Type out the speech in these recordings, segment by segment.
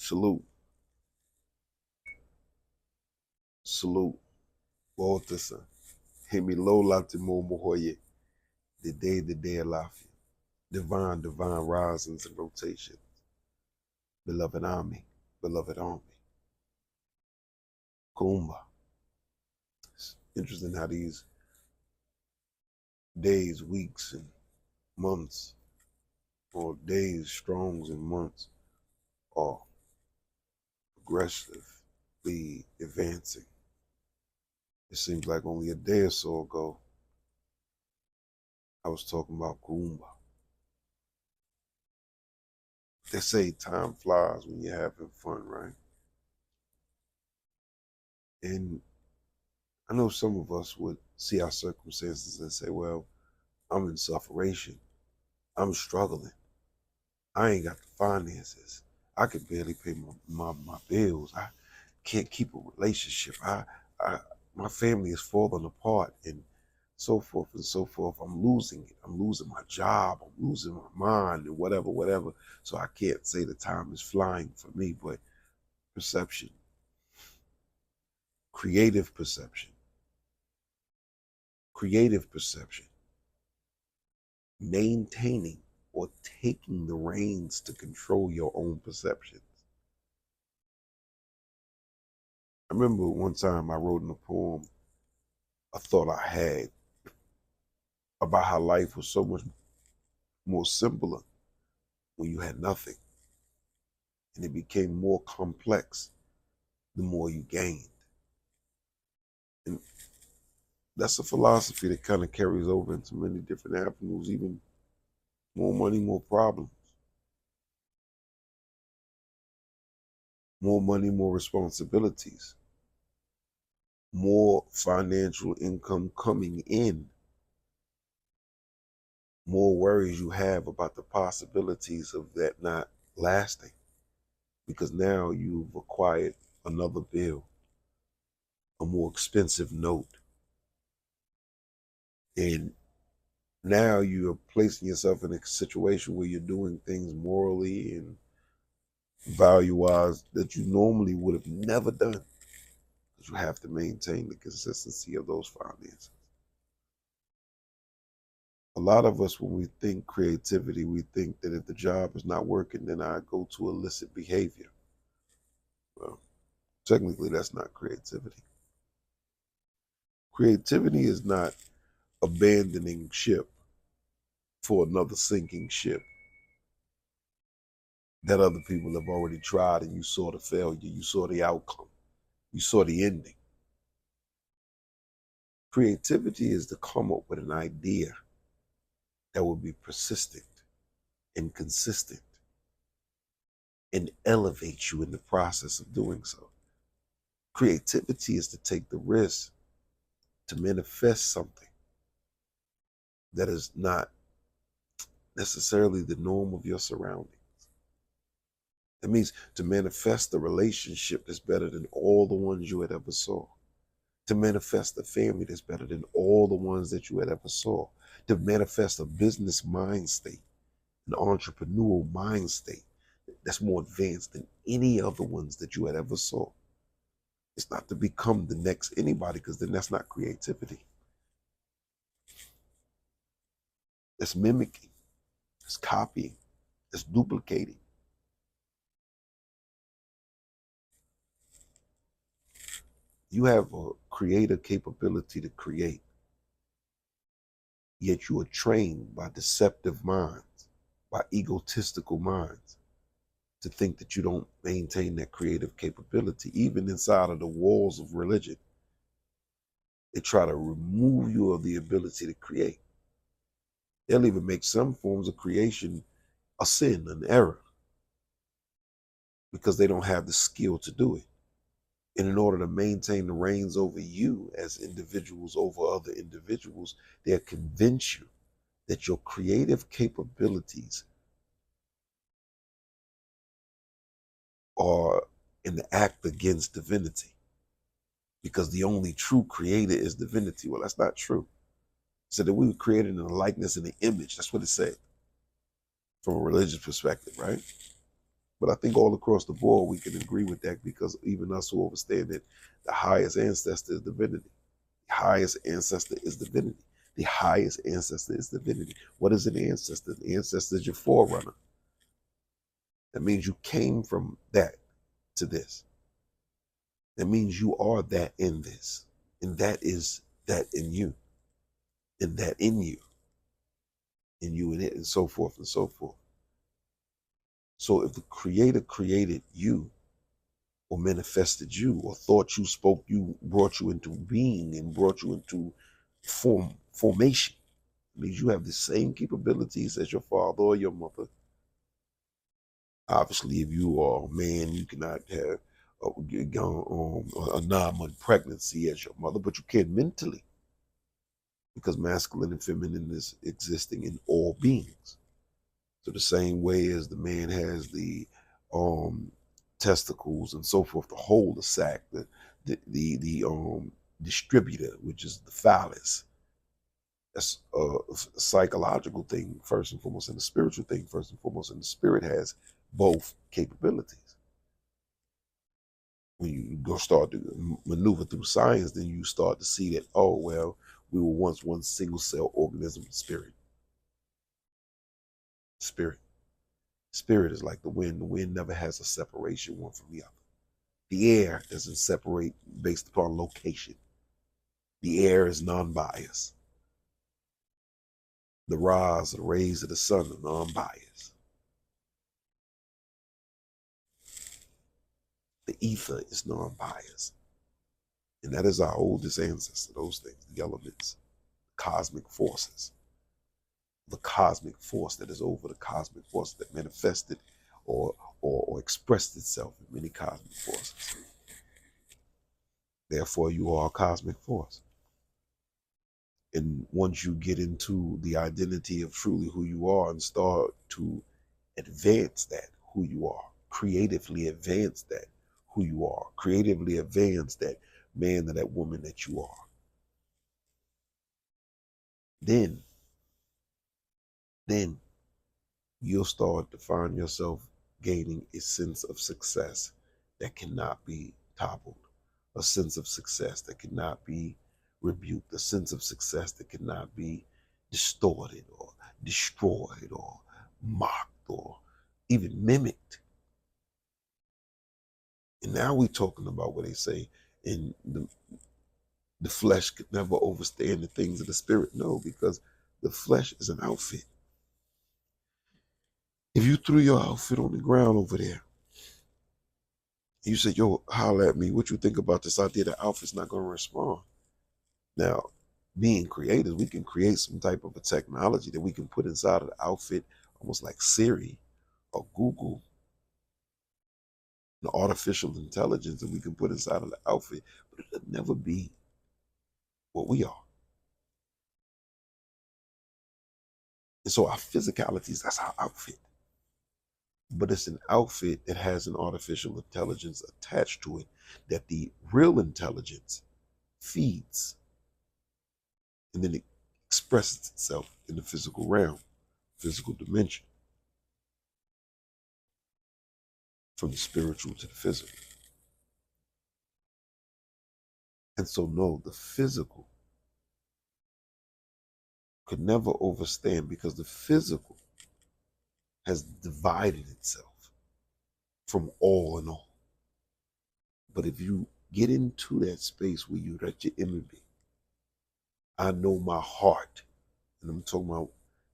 Salute, salute. Voltasa. Hemi lola timo mohoye. The day alafia. Divine risings and rotations. Beloved army, beloved army. Kuumba. It's interesting how these days, weeks, and months, or days, strongs, and months are progressively advancing. It seems like only a day or so ago, I was talking about Kuumba. They say time flies when you're having fun, right? And I know some of us would see our circumstances and say, well, I'm in sufferation. I'm struggling. I ain't got the finances. I can barely pay my bills. I can't keep a relationship. I my family is falling apart and so forth and so forth. I'm losing it. I'm losing my job. I'm losing my mind and whatever. So I can't say the time is flying for me, but perception, creative perception, maintaining or taking the reins to control your own perceptions. I remember one time I wrote in a poem a thought I had about how life was so much more simpler when you had nothing. And it became more complex the more you gained. And that's a philosophy that kind of carries over into many different avenues, even more money, more problems. More money, more responsibilities. More financial income coming in. More worries you have about the possibilities of that not lasting. Because now you've acquired another bill, a more expensive note. And now you're placing yourself in a situation where you're doing things morally and value-wise that you normally would have never done, because you have to maintain the consistency of those finances. A lot of us, when we think creativity, we think that if the job is not working, then I go to illicit behavior. Well, technically, that's not creativity. Creativity is not abandoning ship for another sinking ship that other people have already tried and you saw the failure, you saw the outcome, you saw the ending. Creativity is to come up with an idea that will be persistent and consistent and elevate you in the process of doing so. Creativity is to take the risk to manifest something that is not necessarily the norm of your surroundings. That means to manifest a relationship that's better than all the ones you had ever saw. To manifest a family that's better than all the ones that you had ever saw. To manifest a business mind state, an entrepreneurial mind state that's more advanced than any other ones that you had ever saw. It's not to become the next anybody, because then that's not creativity. That's mimicking, that's copying, that's duplicating. You have a creative capability to create, yet you are trained by deceptive minds, by egotistical minds, to think that you don't maintain that creative capability, even inside of the walls of religion. They try to remove you of the ability to create. They'll even make some forms of creation a sin, an error, because they don't have the skill to do it. And in order to maintain the reins over you as individuals over other individuals, they'll convince you that your creative capabilities are an act against divinity, because the only true creator is divinity. Well, that's not true. It said that we were created in the likeness and the image. That's what it said from a religious perspective, right? But I think all across the board we can agree with that, because even us who understand that the highest ancestor is divinity. The highest ancestor is divinity. The highest ancestor is divinity. What is an ancestor? An ancestor is your forerunner. That means you came from that to this. That means you are that in this. And that is that in you. And that in you. And you and it, and so forth and so forth. So if the creator created you, or manifested you, or thought you, spoke you, brought you into being, and brought you into formation, it means you have the same capabilities as your father or your mother. Obviously, if you are a man, you cannot have a 9-month pregnancy as your mother, but you can mentally, because masculine and feminine is existing in all beings. So the same way as the man has the testicles and so forth to hold the sac, the distributor, which is the phallus. That's a psychological thing first and foremost, and a spiritual thing first and foremost. And the spirit has both capabilities. When you go start to maneuver through science, then you start to see that, oh well, we were once one single cell organism. Spirit, spirit. Spirit is like the wind. The wind never has a separation one from the other. The air doesn't separate based upon location. The air is non-biased. The rays of the sun are non-biased. The ether is non-biased. And that is our oldest ancestor, those things, the elements, cosmic forces. The cosmic force that is over the cosmic force that manifested or expressed itself in many cosmic forces. Therefore, you are a cosmic force. And once you get into the identity of truly who you are and start to advance that, who you are, creatively advance that, who you are, creatively advance that man or that woman that you are, then you'll start to find yourself gaining a sense of success that cannot be toppled, a sense of success that cannot be rebuked, a sense of success that cannot be distorted or destroyed or mocked or even mimicked. And now we're talking about what they say in the flesh could never overstand the things of the spirit. No, because the flesh is an outfit. If you threw your outfit on the ground over there, you said, yo, holler at me, what you think about this idea? The outfit's not going to respond. Now, being creators, we can create some type of a technology that we can put inside of the outfit, almost like Siri or Google, the artificial intelligence that we can put inside of the outfit, but it'll never be what we are. And so our physicalities, that's our outfit. But it's an outfit that has an artificial intelligence attached to it that the real intelligence feeds. And then it expresses itself in the physical realm, physical dimension, from the spiritual to the physical. And so, no, the physical could never overstand, because the physical has divided itself from all in all. But if you get into that space where you let your image be, I know my heart, and I'm talking about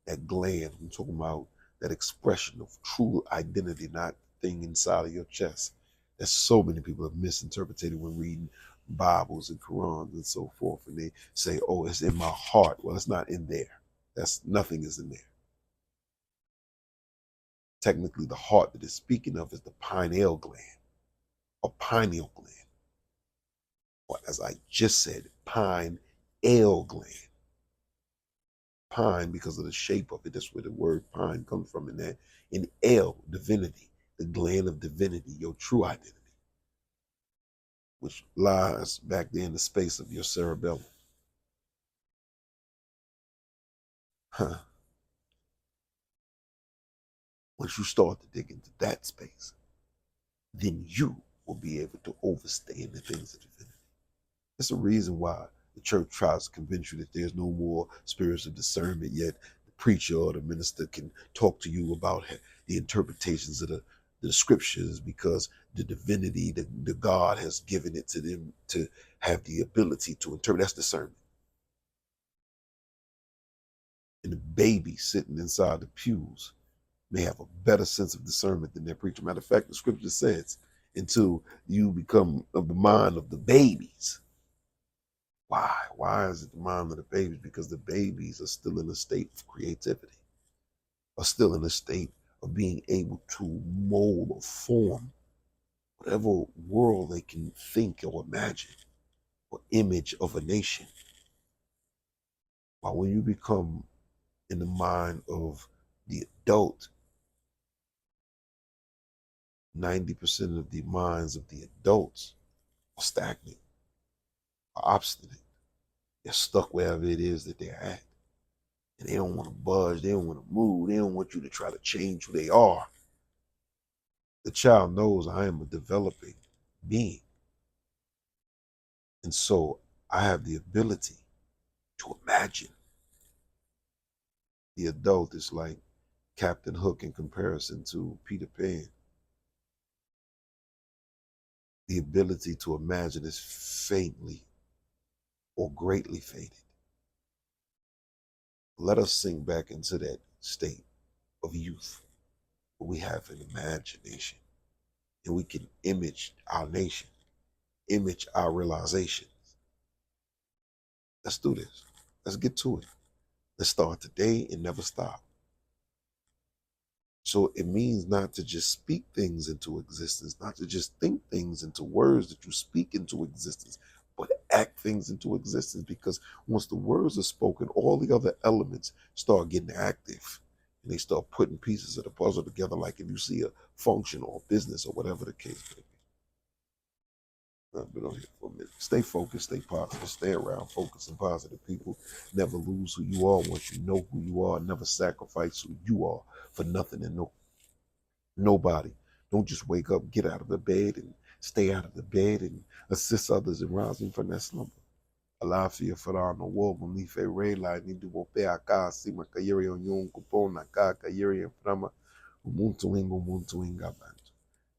that gland, I'm talking about that expression of true identity, not the thing inside of your chest. That so many people have misinterpreted when reading Bibles and Qurans and so forth. And they say, oh, it's in my heart. Well, it's not in there. That's nothing is in there. Technically, the heart that it's speaking of is the pineal gland or pineal gland. Or as I just said, pineal gland. Pine because of the shape of it. That's where the word pine comes from. In that, in L, divinity, the gland of divinity, your true identity, which lies back there in the space of your cerebellum. Huh. Once you start to dig into that space, then you will be able to overstay in the things of divinity. That's the reason why the church tries to convince you that there's no more spirits of discernment, yet the preacher or the minister can talk to you about the interpretations of the scriptures, because the divinity, the God has given it to them to have the ability to interpret. That's discernment. And the baby sitting inside the pews may have a better sense of discernment than their preacher. Matter of fact, the scripture says, until you become of the mind of the babies. Why? Why is it the mind of the babies? Because the babies are still in a state of creativity, are still in a state of being able to mold or form whatever world they can think or imagine or image of a nation. While when you become in the mind of the adult, 90% of the minds of the adults are stagnant, are obstinate. They're stuck wherever it is that they're at. And they don't want to budge. They don't want to move. They don't want you to try to change who they are. The child knows I am a developing being. And so I have the ability to imagine. The adult is like Captain Hook in comparison to Peter Pan. The ability to imagine is faintly or greatly faded. Let us sink back into that state of youth where we have an imagination and we can image our nation, image our realizations. Let's do this. Let's get to it. Let's start today and never stop. So it means not to just speak things into existence, not to just think things into words that you speak into existence, but act things into existence. Because once the words are spoken, all the other elements start getting active and they start putting pieces of the puzzle together, like if you see a function or a business or whatever the case may be. I've been on here for a minute. Stay focused, stay positive, stay around focused and positive people. Never lose who you are once you know who you are. Never sacrifice who you are for nothing and nobody. Don't just wake up, get out of the bed and stay out of the bed and assist others in rising from that slumber. Alafia farano wogo ni fe rela ni dubo pe aka sima kayeri on yon kupona ka kayeri frama umuntu inga bantu.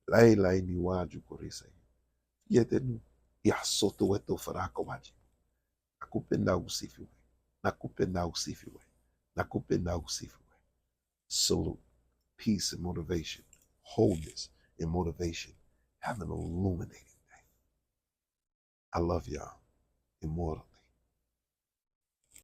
Lai ni waju korisa. Yetenu ya soto weto farako waji. Nakupenda usifiwe. Nakupenda usifiwe. Nakupenda usifiwe. Salute. Peace and motivation. Wholeness and motivation. Have an illuminating day. I love y'all. Immortal.